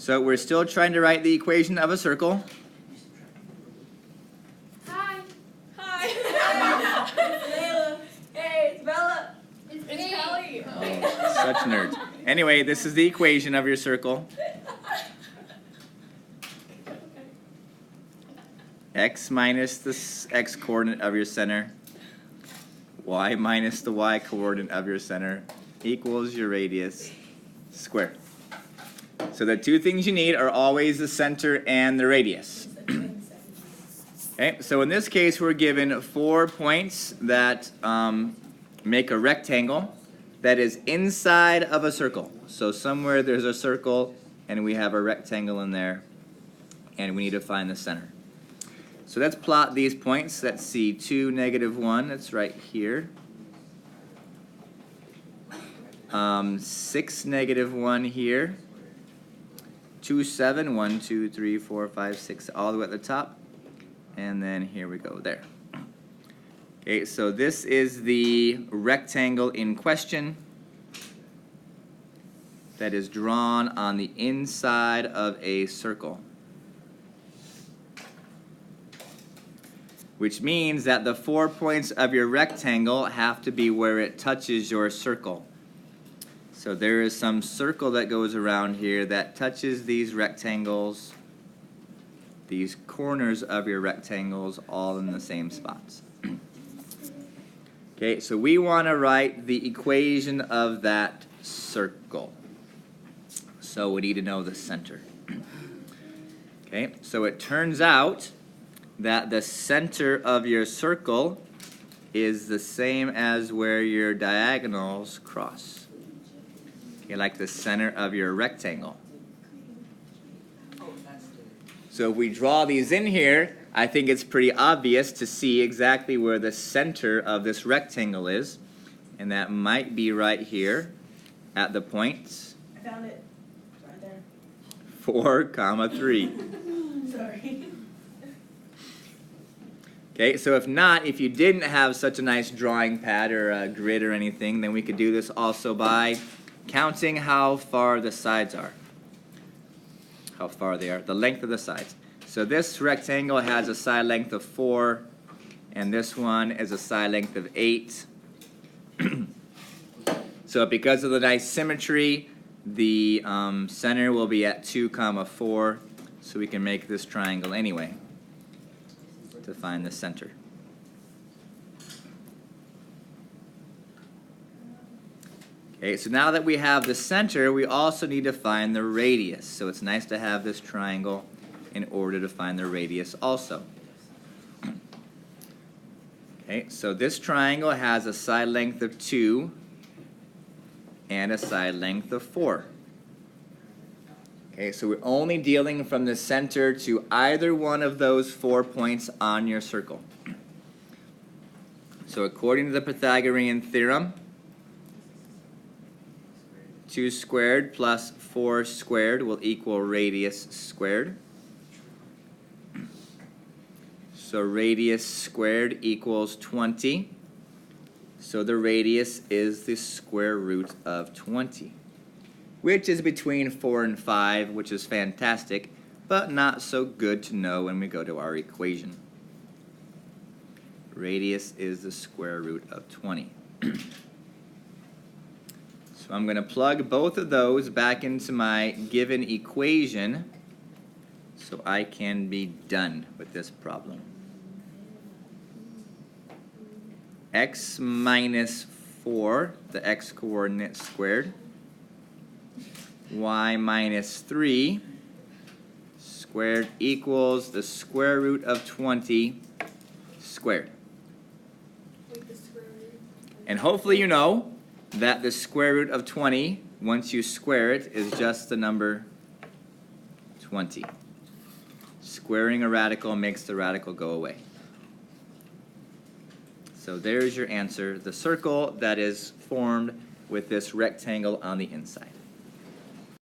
So we're still trying to write the equation of a circle. Hi. Hi. It's Layla. Hey, it's Bella. It's Kelly. Oh, such nerds. Anyway, this is the equation of your circle. X minus the x coordinate of your center, y minus the y coordinate of your center equals your radius squared. So the two things you need are always the center and the radius. Okay, so in this case we're given 4 points that make a rectangle that is inside of a circle. So somewhere there's a circle and we have a rectangle in there and we need to find the center. So let's plot these points. Let's see, 2, -1, that's right here. 6, -1 here. 2, 7, 1, 2, 3, 4, 5, 6, all the way at the top. And then here we go, there. Okay, so this is the rectangle in question that is drawn on the inside of a circle. Which means that the 4 points of your rectangle have to be where it touches your circle. So there is some circle that goes around here that touches these rectangles, these corners of your rectangles, all in the same spots. Okay, so we want to write the equation of that circle. So we need to know the center. Okay, so it turns out that the center of your circle is the same as where your diagonals cross. Okay, like the center of your rectangle. So if we draw these in here, I think it's pretty obvious to see exactly where the center of this rectangle is. And that might be right here at the points. I found it. It's right there. 4, 3. Sorry. Okay, so if you didn't have such a nice drawing pad or a grid or anything, then we could do this also by counting how far the sides are. How far they are, the length of the sides. So this rectangle has a side length of 4, and this one is a side length of 8. So because of the nice symmetry, the center will be at 2, 4, so we can make this triangle anyway to find the center. Okay, so now that we have the center, we also need to find the radius. So it's nice to have this triangle in order to find the radius also. Okay, so this triangle has a side length of 2 and a side length of 4. Okay, so we're only dealing from the center to either one of those 4 points on your circle. So according to the Pythagorean theorem, 2 squared plus 4 squared will equal radius squared. So radius squared equals 20. So the radius is the square root of 20. Which is between 4 and 5, which is fantastic, but not so good to know when we go to our equation. Radius is the square root of 20. So I'm going to plug both of those back into my given equation so I can be done with this problem. X minus 4, the x coordinate squared, y minus 3 squared equals the square root of 20 squared. And hopefully you know that the square root of 20, once you square it, is just the number 20. Squaring a radical makes the radical go away. So there's your answer, the circle that is formed with this rectangle on the inside.